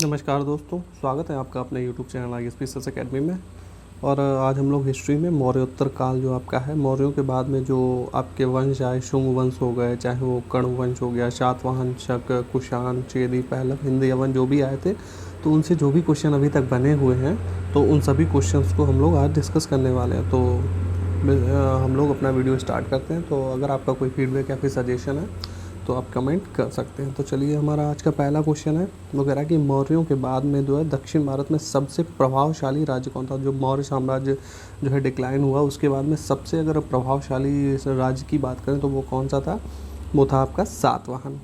नमस्कार दोस्तों, स्वागत है आपका अपने YouTube channel ISP search academy में। और आज हम लोग हिस्ट्री में मौर्योत्तर काल जो आपका है, मौर्यों के बाद में जो आपके वंश आए, शुंग वंश हो गए, चाहे वो कर्ण वंश हो गया, शातवाहन, शक, कुषाण, चेदी, पहलव, हिंद, यवन जो भी आए थे, तो उनसे जो भी क्वेश्चन अभी तक बने हुए हैं, तो उन सभी क्वेश्चंस को हम लोग आज डिस्कस करने वाले हैं। तो हम लोग अपना वीडियो स्टार्ट करते हैं। तो अगर आपका कोई फीडबैक या फिर सजेशन है तो आप कमेंट कर सकते हैं। तो चलिए, हमारा आज का पहला क्वेश्चन है, वो कह रहा है कि मौर्यों के बाद में जो है दक्षिण भारत में सबसे प्रभावशाली राज्य कौन था। जो मौर्य साम्राज्य जो है डिक्लाइन हुआ, उसके बाद में सबसे अगर प्रभावशाली राज्य की बात करें तो वो कौन सा था, वो था आपका सातवाहन।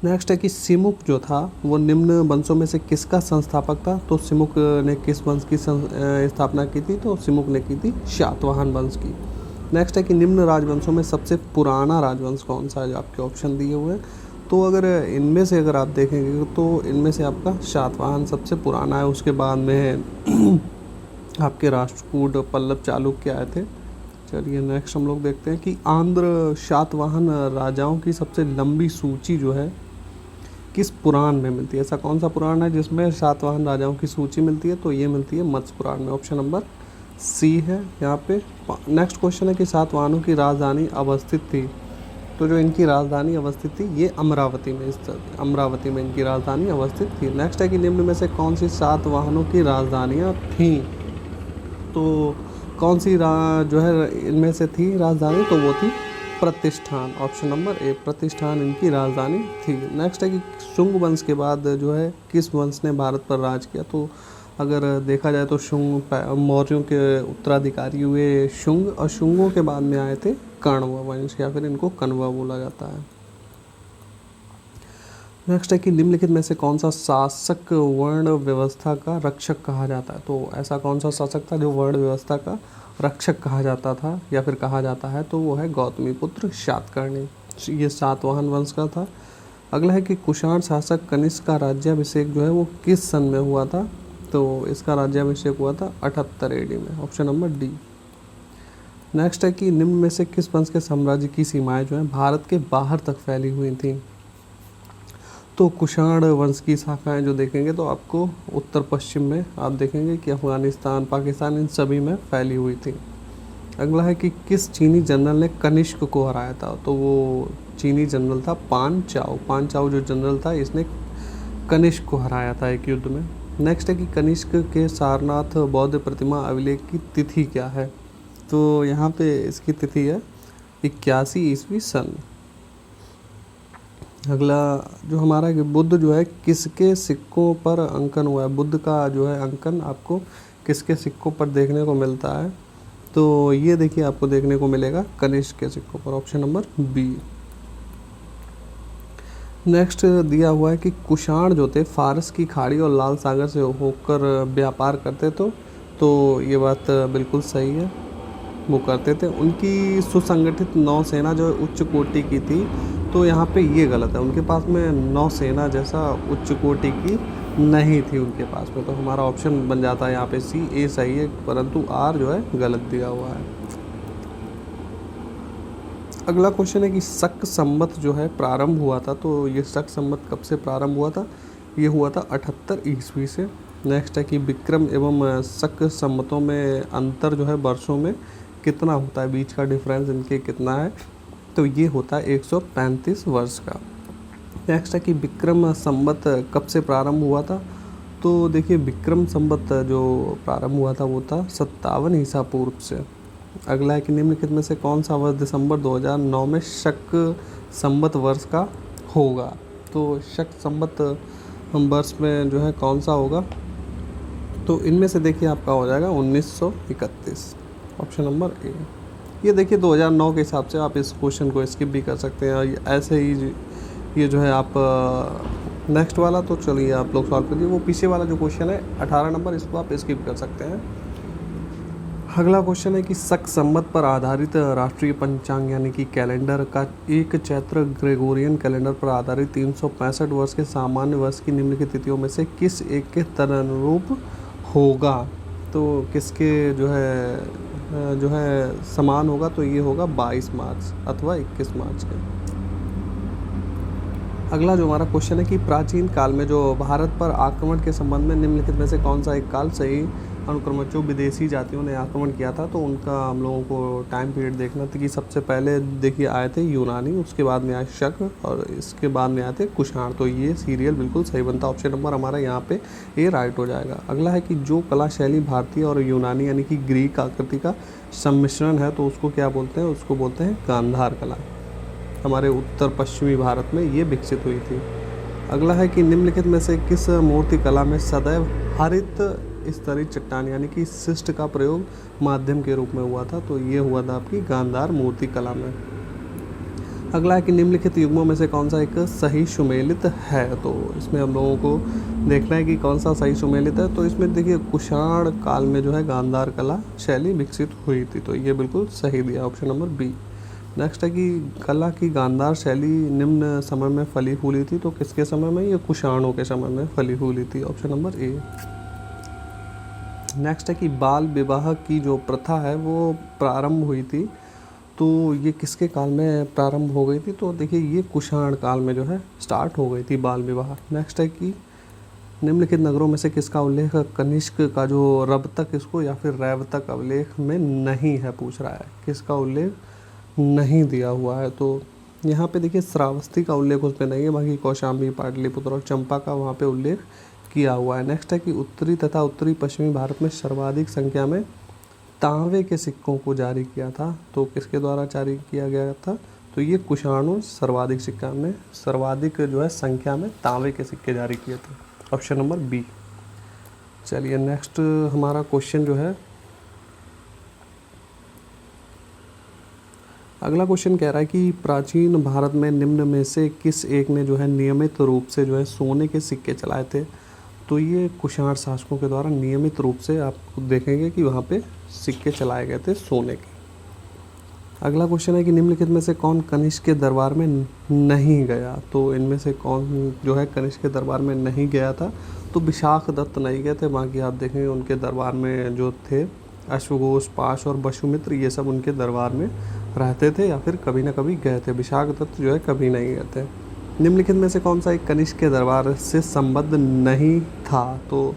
नेक्स्ट है कि सिमुक जो था वो निम्न वंशों में से किसका संस्थापक था। तो सिमुक ने किस वंश की स्थापना की थी, तो सिमुक ने की थी शातवाहन वंश की। नेक्स्ट है कि निम्न राजवंशों में सबसे पुराना राजवंश कौन सा है, जो आपके ऑप्शन दिए हुए हैं। तो अगर इनमें से अगर आप देखेंगे तो इनमें से आपका शातवाहन सबसे पुराना है। उसके बाद में आपके राष्ट्रकूट, पल्लव, चालुक्य आए थे। चलिए नेक्स्ट हम लोग देखते हैं कि आंध्र शातवाहन राजाओं की सबसे लंबी सूची जो है किस पुराण में मिलती है। ऐसा कौन सा पुराण है जिसमें सातवाहन राजाओं की सूची मिलती है, तो ये मिलती है मत्स्य पुराण में। ऑप्शन नंबर सी है यहाँ पे। नेक्स्ट क्वेश्चन है कि सातवाहनों की राजधानी अवस्थित थी। तो जो इनकी राजधानी अवस्थित थी ये अमरावती में अमरावती में इनकी राजधानी अवस्थित थी। नेक्स्ट है कि निम्न में से कौन सी सातवाहनों की राजधानियाँ थीं। तो कौन सी जो है इनमें से थी राजधानी, तो वो थी प्रतिष्ठान। ऑप्शन नंबर ए, प्रतिष्ठान इनकी राजधानी थी। नेक्स्ट है कि शुंग वंश के बाद जो है किस वंश ने भारत पर राज किया। तो अगर देखा जाए तो शुंग मौर्यों के उत्तराधिकारी हुए शुंग, और शुंगों के बाद में आए थे कण्व वंश, या फिर इनको कण्वा बोला जाता है। नेक्स्ट है कि निम्नलिखित में से कौन सा शासक वर्ण व्यवस्था का रक्षक कहा जाता है। तो ऐसा कौन सा शासक था जो वर्ण व्यवस्था का रक्षक कहा जाता था या फिर कहा जाता है, तो वो है गौतमीपुत्र शातकर्णी। ये सातवाहन वंश का था। अगला है कि कुषाण शासक कनिष्क का राज्याभिषेक जो है वो किस सन में हुआ था। तो इसका राज्याभिषेक हुआ था 78 AD में। Option number D. नेक्स्ट है कि निम्न में से किस वंश के साम्राज्य की सीमाएं जो है भारत के बाहर तक फैली हुई थी। तो कुषाण वंश की शाखाएं जो देखेंगे तो आपको उत्तर पश्चिम में आप देखेंगे कि अफगानिस्तान, पाकिस्तान, इन सभी में फैली हुई थी। अगला है कि किस चीनी जनरल ने कनिष्क को हराया था। तो वो चीनी जनरल था पान चाओ। पान चाओ जो जनरल था, इसने कनिष्क को हराया था एक युद्ध में। नेक्स्ट है कि कनिष्क के सारनाथ बौद्ध प्रतिमा अभिलेख की तिथि क्या है। तो यहाँ पे इसकी तिथि है 81 ईस्वी सन। अगला जो हमारा है कि बुद्ध जो है किसके सिक्कों पर अंकन हुआ है। बुद्ध का जो है अंकन आपको किसके सिक्कों पर देखने को मिलता है। तो ये देखिए आपको देखने को मिलेगा कनिष्क के सिक्कों पर। Option number B. नेक्स्ट दिया हुआ है कि कुषाण जो थे फारस की खाड़ी और लाल सागर से होकर व्यापार करते तो ये बात बिल्कुल सही है, वो करते थे। उनकी सुसंगठित नौसेना जो उच्च कोटि की थी, तो यहाँ पे ये गलत है। उनके पास में नौसेना जैसा उच्च कोटि की नहीं थी उनके पास में। तो हमारा ऑप्शन बन जाता है यहाँ पे सी, ए सही है, परंतु आर जो है गलत दिया हुआ है। अगला क्वेश्चन है कि शक संवत जो है प्रारंभ हुआ था। तो ये शक संवत कब से प्रारंभ हुआ था, ये हुआ था 78 ईस्वी से। नेक्स्ट है कि विक्रम एवं शक संवतों में अंतर जो है वर्षों में कितना होता है, बीच का डिफरेंस इनके कितना है। तो ये होता है 135 वर्ष का। नेक्स्ट है कि विक्रम संवत कब से प्रारंभ हुआ था। तो देखिए विक्रम संवत जो प्रारंभ हुआ था वो था 57 ईसा पूर्व से। अगला है कि निम्नलिखित में से कौन सा वर्ष दिसंबर 2009 में शक संवत वर्ष का होगा। तो शक संवत वर्ष में जो है कौन सा होगा, तो इनमें से देखिए आपका हो जाएगा 1931। Option number A. ये देखिए 2009 के हिसाब से आप इस क्वेश्चन को स्किप भी कर सकते हैं। ऐसे ही ये जो है आप नेक्स्ट वाला, तो चलिए आप लोग सॉल्व करिए। वो पीछे वाला जो क्वेश्चन है 18 नंबर, इसको आप स्किप कर सकते हैं। अगला क्वेश्चन है कि शक संवत पर आधारित राष्ट्रीय पंचांग यानी कि कैलेंडर का एक चैत्र ग्रेगोरियन कैलेंडर पर आधारित 365 वर्ष के सामान्य वर्ष की निम्नलिखित तिथियों में से किस एक के तदनुरूप होगा। तो किसके जो है समान होगा, तो ये होगा 22 मार्च अथवा 21 मार्च के। अगला जो हमारा क्वेश्चन है कि प्राचीन काल में जो भारत पर आक्रमण के संबंध में निम्नलिखित में से कौन सा एक काल सही अनुक्रम जो विदेशी जातियों ने आक्रमण किया था, तो उनका हम लोगों को टाइम पीरियड देखना था कि सबसे पहले देखिए आए थे यूनानी, उसके बाद में आए शक और इसके बाद में आए थे कुषाण। तो ये सीरियल बिल्कुल सही बनता, ऑप्शन नंबर हमारा यहाँ पे ए राइट हो जाएगा। अगला है कि जो कला शैली भारतीय और यूनानी यानी कि ग्रीक आकृति का सम्मिश्रण है तो उसको क्या बोलते हैं, उसको बोलते हैं गांधार कला। हमारे उत्तर पश्चिमी भारत में ये विकसित हुई थी। अगला है कि निम्नलिखित में से किस मूर्ति कला में सदैव हरित स्तरीय चट्टान यानी कि शिष्ट का प्रयोग माध्यम के रूप में हुआ था, तो ये हुआ था आपकी गांधार मूर्ति कला में। अगला है कि निम्नलिखित युग्मों में से कौन सा एक सही सुमेलित है, तो इसमें हम लोगों को देखना है कि कौन सा सही सुमेलित है। तो इसमें देखिए कुषाण काल में जो है गांधार कला शैली विकसित हुई थी, तो ये बिल्कुल सही दिया, ऑप्शन नंबर बी। नेक्स्ट है कि कला की गांधार शैली निम्न समय में फली फूली थी, तो किसके समय में, ये कुषाणों के समय में फली फूली थी, ऑप्शन नंबर ए। नेक्स्ट है कि बाल विवाह की जो प्रथा है वो प्रारंभ हुई थी, तो ये किसके काल में प्रारंभ हो गई थी, तो देखिए ये कुषाण काल में जो है स्टार्ट हो गई थी बाल विवाह। नेक्स्ट है कि निम्नलिखित नगरों में से किसका उल्लेख कनिष्क का जो रबतक इसको या फिर रैवतक अभिलेख में नहीं है, पूछ रहा है किसका उल्लेख नहीं दिया हुआ है। तो यहाँ पे देखिए श्रावस्ती का उल्लेख उसमें नहीं है, बाकी कौशाम्बी, पाटलिपुत्र और चंपा का वहाँ पे उल्लेख किया हुआ है। नेक्स्ट है कि उत्तरी तथा उत्तरी पश्चिमी भारत में सर्वाधिक संख्या में तांबे के सिक्कों को जारी किया था, तो किसके द्वारा जारी किया गया था, तो ये कुषाणों सर्वाधिक सिक्का में सर्वाधिक जो है संख्या में तांबे के सिक्के जारी किए थे, ऑप्शन नंबर बी। चलिए नेक्स्ट हमारा क्वेश्चन जो है, अगला क्वेश्चन कह रहा है कि प्राचीन भारत में निम्न में से किस एक ने जो है नियमित रूप से जो है सोने के सिक्के चलाए थे, तो ये कुषाण शासकों के द्वारा नियमित रूप से आप देखेंगे कि वहाँ पे सिक्के चलाए गए थे सोने के। अगला क्वेश्चन है कि निम्नलिखित में से कौन कनिष्क के दरबार में नहीं गया, तो इनमें से कौन जो है कनिष्क के दरबार में नहीं गया था, तो विशाख दत्त नहीं गए थे, बाकी आप देखेंगे उनके दरबार में जो थे अश्वघोष, पाश और वसुमित्र ये सब उनके दरबार में रहते थे या फिर कभी ना कभी गए थे। विशाख दत्त जो है कभी नहीं गए थे। निम्नलिखित में से कौन सा एक कनिष्क के दरबार से संबद्ध नहीं था, तो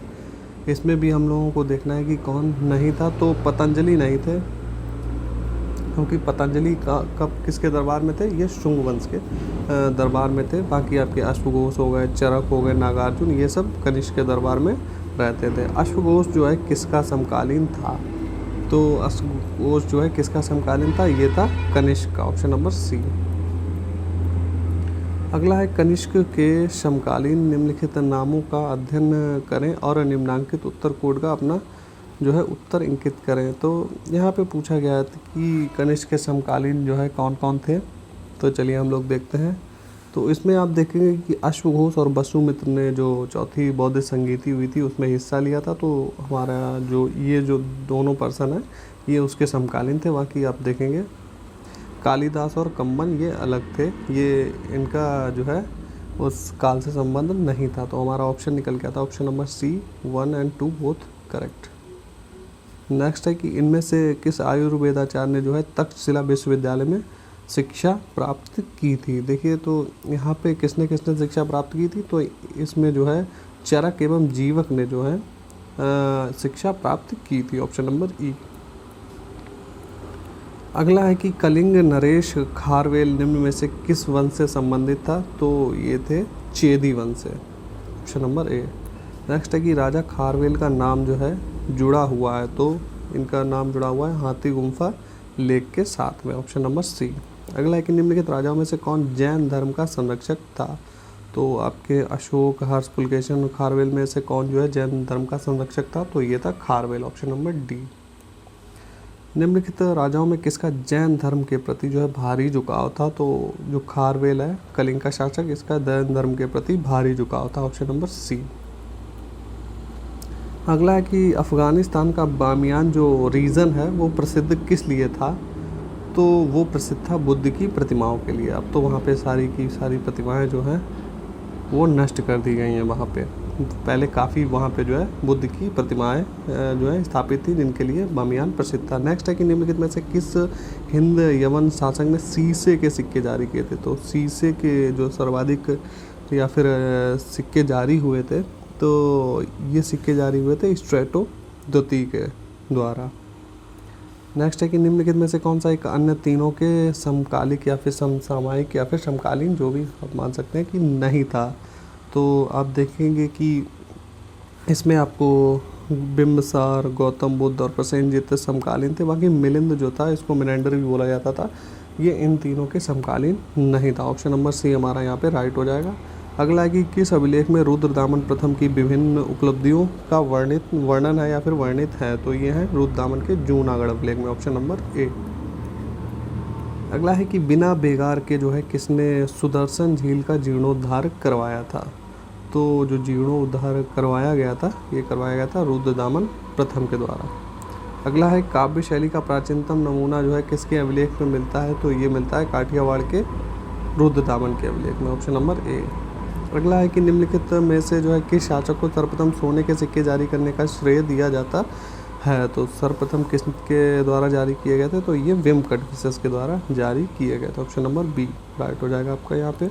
इसमें भी हम लोगों को देखना है कि कौन नहीं था, तो पतंजलि नहीं थे, क्योंकि पतंजलि का कब किसके दरबार में थे, ये शुंग वंश के दरबार में थे। बाकी आपके अश्वघोष हो गए, चरक हो गए, नागार्जुन ये सब कनिष्क के दरबार में रहते थे। अश्वघोष जो है किसका समकालीन था, तो अश्वघोष जो है किसका समकालीन था, ये था कनिष्क का, ऑप्शन नंबर सी। अगला है कनिष्क के समकालीन निम्नलिखित नामों का अध्ययन करें और निम्नांकित उत्तर कोड का अपना जो है उत्तर इंकित करें। तो यहाँ पे पूछा गया है कि कनिष्क के समकालीन जो है कौन कौन थे, तो चलिए हम लोग देखते हैं। तो इसमें आप देखेंगे कि अश्वघोष और वसुमित्र ने जो चौथी बौद्ध संगीति हुई थी उसमें हिस्सा लिया था, तो हमारा जो ये जो दोनों पर्सन है ये उसके समकालीन थे। बाकी आप देखेंगे कालिदास और कम्बन ये अलग थे, ये इनका जो है उस काल से संबंध नहीं था, तो हमारा ऑप्शन निकल गया था ऑप्शन नंबर सी, 1 और 2 बोथ करेक्ट। नेक्स्ट है कि इनमें से किस आयुर्वेदाचार्य ने जो है तक्षशिला विश्वविद्यालय में शिक्षा प्राप्त की थी। देखिए तो यहाँ पे किसने किसने शिक्षा प्राप्त की थी, तो इसमें जो है चरक एवं जीवक ने जो है शिक्षा प्राप्त की थी, ऑप्शन नंबर ई। अगला है कि कलिंग नरेश खारवेल निम्न में से किस वंश से संबंधित था, तो ये थे चेदी वंश से, ऑप्शन नंबर ए। नेक्स्ट है कि राजा खारवेल का नाम जो है जुड़ा हुआ है, तो इनका नाम जुड़ा हुआ है हाथी गुम्फा लेक के साथ में, ऑप्शन नंबर सी। अगला है कि निम्नलिखित राजाओं में से कौन जैन धर्म का संरक्षक था, तो आपके अशोक, हर्ष, पुलकेशन और खारवेल में से कौन जो है जैन धर्म का संरक्षक था, तो ये था खारवेल, ऑप्शन नंबर डी। निम्नलिखित राजाओं में किसका जैन धर्म के प्रति जो है भारी झुकाव था, तो जो खारवेल है कलिंग का शासक, इसका जैन धर्म के प्रति भारी झुकाव था, ऑप्शन नंबर सी। अगला है कि अफ़गानिस्तान का बामियान जो रीजन है वो प्रसिद्ध किस लिए था, तो वो प्रसिद्ध था बुद्ध की प्रतिमाओं के लिए। अब तो वहाँ पे सारी की सारी प्रतिमाएं जो हैं वो नष्ट कर दी गई हैं वहाँ पे। पहले काफ़ी वहाँ पे जो है बुद्ध की प्रतिमाएं जो है स्थापित थी, जिनके लिए बामियान प्रसिद्ध था। नेक्स्ट है कि निम्नलिखित में से किस हिंद यवन शासक ने शीशे के सिक्के जारी किए थे, तो शीशे के जो सर्वाधिक या फिर सिक्के जारी हुए थे, तो ये सिक्के जारी हुए थे स्ट्रेटो द्वितीय के द्वारा। नेक्स्ट है कि निम्नलिखित में से कौन सा एक अन्य तीनों के समकालिक या फिर समसामयिक या फिर समकालीन, जो भी आप मान सकते हैं, कि नहीं था। तो आप देखेंगे कि इसमें आपको बिंबिसार, गौतम बुद्ध और प्रसेनजित समकालीन थे। बाकी मिलिंद जो था, इसको मिनेंडर भी बोला जाता था, ये इन तीनों के समकालीन नहीं था। ऑप्शन नंबर सी हमारा यहाँ पे राइट हो जाएगा। अगला है कि किस अभिलेख में रुद्रदामन प्रथम की विभिन्न उपलब्धियों का वर्णन है या फिर वर्णित है, तो ये है रुद्रदामन के जूनागढ़ अभिलेख में, ऑप्शन नंबर ए। अगला है कि बिना बेगार के जो है किसने सुदर्शन झील का जीर्णोद्धार करवाया था, तो जो जीर्णोद्धार करवाया गया था, ये करवाया गया था रुद्रदामन प्रथम के द्वारा। अगला है काव्य शैली का प्राचीनतम नमूना जो है किसके अभिलेख में मिलता है, तो ये मिलता है काठियावाड़ के रुद्रदामन के अभिलेख में, ऑप्शन नंबर ए। अगला है कि निम्नलिखित में से जो है किस शासक को सर्वप्रथम सोने के सिक्के जारी करने का श्रेय दिया जाता है, तो सर्वप्रथम किसके द्वारा जारी किए गए थे, तो ये विम कटफिशस के द्वारा जारी किए गए थे, ऑप्शन नंबर बी राइट हो जाएगा आपका यहाँ पे।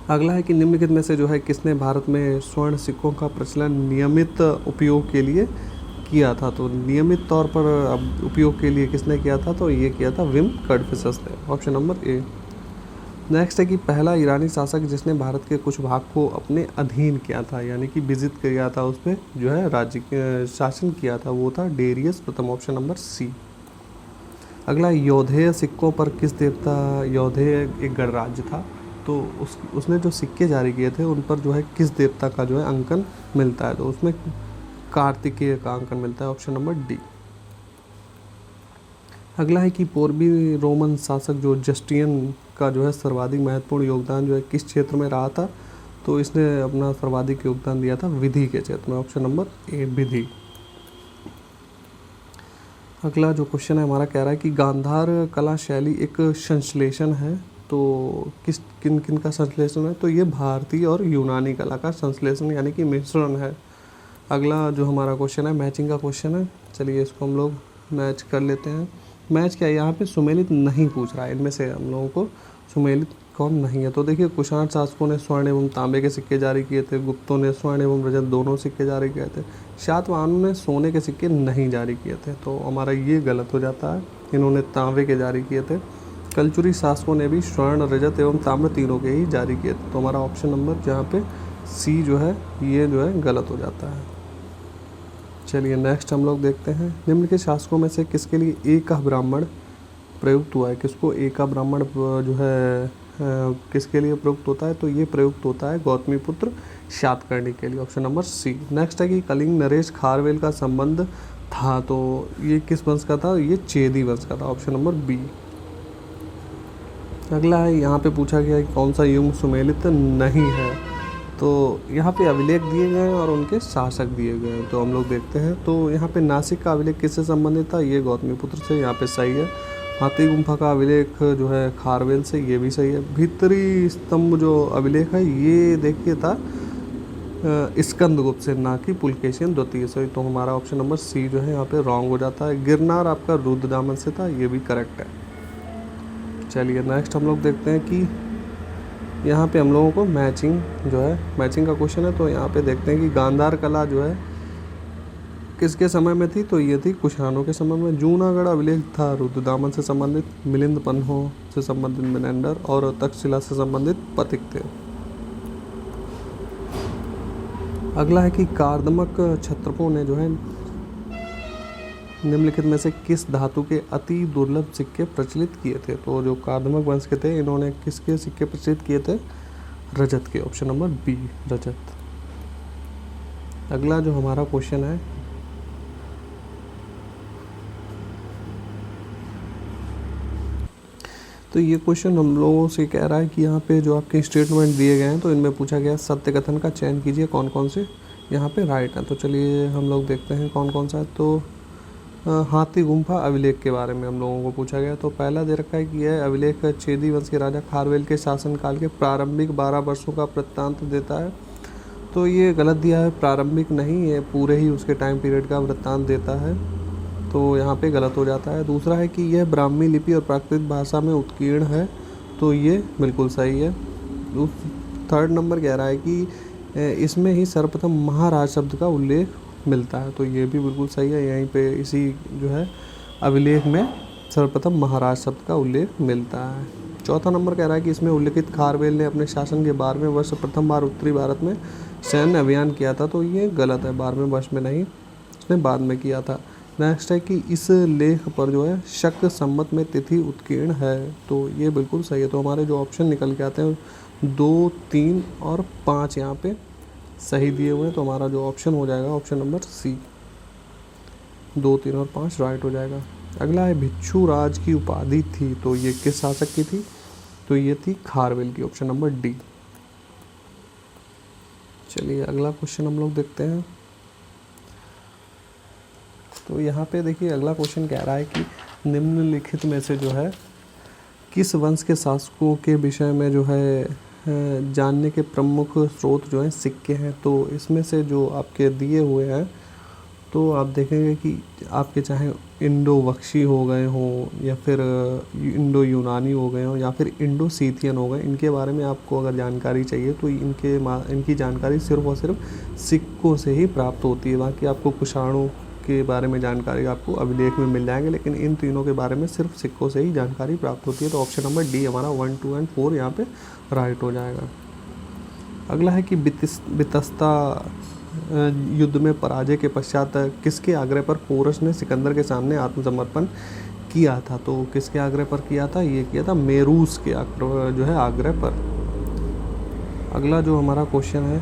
अगला है कि निम्नलिखित में से जो है किसने भारत में स्वर्ण सिक्कों का प्रचलन नियमित उपयोग के लिए किया था, तो नियमित तौर पर उपयोग के लिए किसने किया था, तो ये किया था विम कटफिशस ने, ऑप्शन नंबर ए। नेक्स्ट है कि पहला ईरानी शासक जिसने भारत के कुछ भाग को अपने अधीन किया था, यानी कि विजिट किया था, उस पर जो है राज्य शासन किया था, वो था डेरियस प्रथम, ऑप्शन नंबर सी। अगला यौधेय सिक्कों पर किस देवता, यौधेय एक गणराज्य था, तो उसने जो सिक्के जारी किए थे उन पर जो है किस देवता का जो है अंकन मिलता है, तो उसमें कार्तिकेय का अंकन मिलता है, ऑप्शन नंबर डी। अगला है कि पूर्वी रोमन शासक जो जस्टियन का जो है सर्वाधिक महत्वपूर्ण योगदान जो है किस क्षेत्र में रहा था, तो इसने अपना सर्वाधिक योगदान दिया था विधि के क्षेत्र में, ऑप्शन नंबर ए विधि। अगला जो क्वेश्चन है हमारा कह रहा है कि गांधार कला शैली एक संश्लेषण है, तो किन किन का संश्लेषण है, तो ये भारतीय और यूनानी कला का संश्लेषण यानी कि मिश्रण है। अगला जो हमारा क्वेश्चन है मैचिंग का क्वेश्चन है, चलिए इसको हम लोग मैच कर लेते हैं। मैच क्या है, यहाँ पे सुमेलित नहीं पूछ रहा है, इनमें से हम लोगों को सुमेलित कौन नहीं है, तो देखिए कुषाण शासकों ने स्वर्ण एवं तांबे के सिक्के जारी किए थे, गुप्तों ने स्वर्ण एवं रजत दोनों सिक्के जारी किए थे, शातवाहनों ने सोने के सिक्के नहीं जारी किए थे, तो हमारा ये गलत हो जाता है, इन्होंने तांबे के जारी किए थे। कलचुरी शासकों ने भी स्वर्ण, रजत एवं ताम्र तीनों के ही जारी किए थे, तो हमारा ऑप्शन नंबर जहाँ पे सी जो है ये जो है गलत हो जाता है। चलिए नेक्स्ट हम लोग देखते हैं, निम्न के शासकों में से किसके लिए एका ब्राह्मण प्रयुक्त हुआ है, किसको एका ब्राह्मण जो है किसके लिए प्रयुक्त होता है, तो ये प्रयुक्त होता है गौतमीपुत्र शातकर्णी के लिए, ऑप्शन नंबर सी। नेक्स्ट है कि कलिंग नरेश खारवेल का संबंध था, तो ये किस वंश का था, ये चेदी वंश का था, ऑप्शन नंबर बी। अगला है यहाँ पे पूछा गया कि कौन सा युग सुमेलित नहीं है, तो यहाँ पे अभिलेख दिए गए हैं और उनके शासक दिए गए हैं, तो हम लोग देखते हैं। तो यहाँ पे नासिक का अभिलेख किससे संबंधित था, ये गौतमीपुत्र से, यहाँ पे सही है। हाथी गुम्फा का अभिलेख जो है खारवेल से, ये भी सही है। भीतरी स्तंभ जो अभिलेख है ये देखिए था स्कंदगुप्त से, ना कि पुलकेशिन द्वितीय से, तो हमारा ऑप्शन नंबर सी जो है यहाँ पे रॉन्ग हो जाता है। गिरनार आपका रुद्रदामन से था, ये भी करेक्ट है। चलिए नेक्स्ट हम लोग देखते हैं कि यहाँ पे हम लोगों को मैचिंग जो है, मैचिंग का क्वेश्चन है, तो यहाँ पे देखते हैं कि गांधार कला जो है किसके समय में थी, तो ये थी कुषाणों के समय में। जूनागढ़ अभिलेख था रुद्रदामन से संबंधित, मिलिंद पन्हों से संबंधित मिनेंडर और तक्षशिला से संबंधित पथिक थे। अगला है कि कार्दमक क्षत्रपों ने जो है निम्नलिखित में से किस धातु के अति दुर्लभ सिक्के प्रचलित किए थे, तो जो कार्दमक वंश के थे इन्होंने किसके सिक्के प्रचलित किए थे, रजत के, ऑप्शन नंबर बी रजत। अगला जो हमारा क्वेश्चन है तो ये क्वेश्चन हम लोगों से कह रहा है कि यहाँ पे जो आपके स्टेटमेंट दिए गए हैं तो इनमें पूछा गया सत्य कथन का चयन कीजिए, कौन कौन से यहाँ पे राइट है। तो चलिए हम लोग देखते हैं कौन कौन सा है। तो हाथी गुम्फा अभिलेख के बारे में हम लोगों को पूछा गया, तो पहला दे रखा है कि यह अभिलेख चेदी वंश के राजा खारवेल के शासनकाल के प्रारंभिक 12 वर्षों का वृत्तांत देता है, तो ये गलत दिया है, प्रारंभिक नहीं, ये पूरे ही उसके टाइम पीरियड का वृत्तांत देता है, तो यहाँ पे गलत हो जाता है। दूसरा है कि यह ब्राह्मी लिपि और प्राकृत भाषा में उत्कीर्ण है, तो ये बिल्कुल सही है। थर्ड नंबर कह रहा है कि इसमें ही सर्वप्रथम महाराज शब्द का उल्लेख मिलता है, तो ये भी बिल्कुल सही है। यहीं पे इसी जो है अभिलेख में सर्वप्रथम महाराज शब्द का उल्लेख मिलता है। चौथा नंबर कह रहा है कि इसमें उल्लेखित खारवेल ने अपने शासन के 12वें वर्ष प्रथम बार उत्तरी भारत में सैन्य अभियान किया था, तो ये गलत है, 12वें वर्ष में नहीं, इसने बाद में किया था। नेक्स्ट है कि इस लेख पर जो है शक संवत में तिथि उत्कीर्ण है, तो ये बिल्कुल सही है। तो हमारे जो ऑप्शन निकल के आते हैं 2, 3 और 5 यहाँ पे सही दिए हुए हैं, तो हमारा जो ऑप्शन हो जाएगा ऑप्शन नंबर सी, 2, 3 और 5 राइट हो जाएगा। अगला है भिक्षु राज की उपाधि थी, तो ये किस शासक की थी, तो ये थी खारवेल की, ऑप्शन नंबर डी। चलिए अगला क्वेश्चन हम लोग देखते हैं। तो यहाँ पे देखिए अगला क्वेश्चन कह रहा है कि निम्नलिखित में से जो है किस वंश के शासकों के विषय में जो है जानने के प्रमुख स्रोत जो हैं सिक्के हैं। तो इसमें से जो आपके दिए हुए हैं तो आप देखेंगे कि आपके चाहे इंडो वक्शी हो गए हों या फिर इंडो यूनानी हो गए हों या फिर इंडो सीथियन हो गए, इनके बारे में आपको अगर जानकारी चाहिए तो इनकी जानकारी सिर्फ और सिर्फ सिक्कों से ही प्राप्त होती है। बाकी आपको कुषाणों के बारे में जानकारी आपको अभिलेख में मिल जाएंगे, लेकिन इन तीनों के बारे में सिर्फ सिक्कों से ही जानकारी प्राप्त होती है। तो ऑप्शन नंबर डी हमारा 1, 2 एंड 4 यहाँ पे राइट हो जाएगा। अगला है कि बितस्ता युद्ध में पराजय के पश्चात किसके आग्रह पर पोरस ने सिकंदर के सामने आत्मसमर्पण किया था। तो किसके आग्रह पर किया था, ये किया था मेरूस के जो है आग्रह पर। अगला जो हमारा क्वेश्चन है,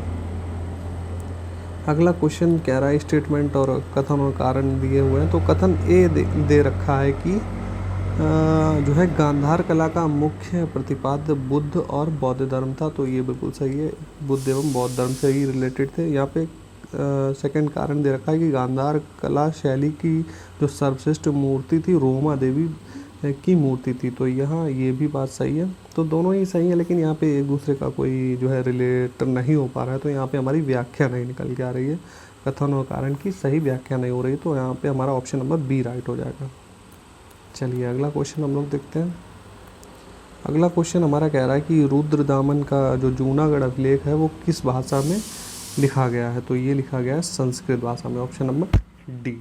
अगला क्वेश्चन कह रहा है स्टेटमेंट और कथन और कारण दिए हुए हैं। तो कथन ए दे रखा है कि जो है गांधार कला का मुख्य प्रतिपाद्य बुद्ध और बौद्ध धर्म था, तो ये बिल्कुल सही है, बुद्ध एवं बौद्ध धर्म से ही रिलेटेड थे। यहाँ पे सेकंड कारण दे रखा है कि गांधार कला शैली की जो सर्वश्रेष्ठ मूर्ति थी रोमा देवी की मूर्ति थी, तो यहाँ ये भी बात सही है। तो दोनों ही सही है, लेकिन यहाँ पे एक दूसरे का कोई जो है रिलेट नहीं हो पा रहा है, तो यहाँ पे हमारी व्याख्या नहीं निकल के आ रही है, कथन और कारण की सही व्याख्या नहीं हो रही, तो यहाँ पे हमारा ऑप्शन नंबर बी राइट हो जाएगा। चलिए अगला क्वेश्चन हम लोग देखते हैं। अगला क्वेश्चन हमारा कह रहा है कि रुद्रदामन का जो जूनागढ़ अभिलेख है वो किस भाषा में लिखा गया है। तो ये लिखा गया है संस्कृत भाषा में, ऑप्शन नंबर डी।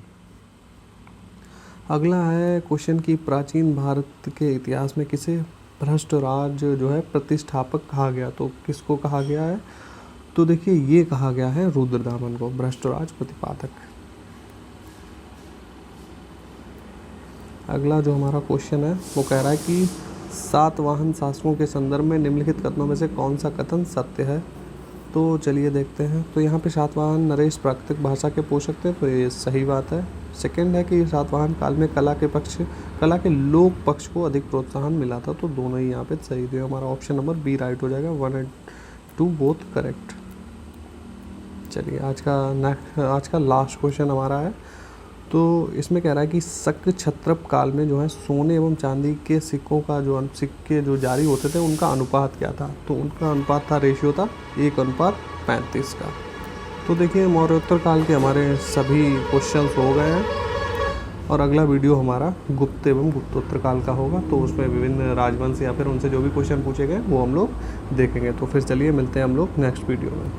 अगला है क्वेश्चन कि प्राचीन भारत के इतिहास में किसे भ्रष्ट राज जो है प्रतिष्ठापक कहा गया। तो किसको कहा गया है, तो देखिए ये कहा गया है रुद्रदामन को भ्रष्ट राज प्रतिपादक। अगला जो हमारा क्वेश्चन है वो कह रहा है कि सातवाहन शासकों के संदर्भ में निम्नलिखित कथनों में से कौन सा कथन सत्य है। तो चलिए देखते हैं। तो यहाँ पे सातवाहन नरेश प्राकृतिक भाषा के पोषक थे, तो ये सही बात है। सेकंड है कि सातवाहन काल में कला के लोक पक्ष को अधिक प्रोत्साहन मिला था, तो दोनों ही यहाँ पे सही थे। हमारा ऑप्शन नंबर बी राइट हो जाएगा, 1 and 2 बोथ करेक्ट। चलिए आज का लास्ट क्वेश्चन हमारा है। तो इसमें कह रहा है कि शक क्षत्रप काल में जो है सोने एवं चांदी के सिक्कों का सिक्के जो जारी होते थे उनका अनुपात क्या था। तो उनका अनुपात था, रेशियो था 1:35 का। तो देखिए मौर्योत्तर काल के हमारे सभी क्वेश्चंस हो गए हैं और अगला वीडियो हमारा गुप्त एवं गुप्तोत्तर काल का होगा, तो उसमें विभिन्न राजवंश या फिर उनसे जो भी क्वेश्चन पूछे गए वो हम लोग देखेंगे। तो फिर चलिए मिलते हैं हम लोग नेक्स्ट वीडियो में।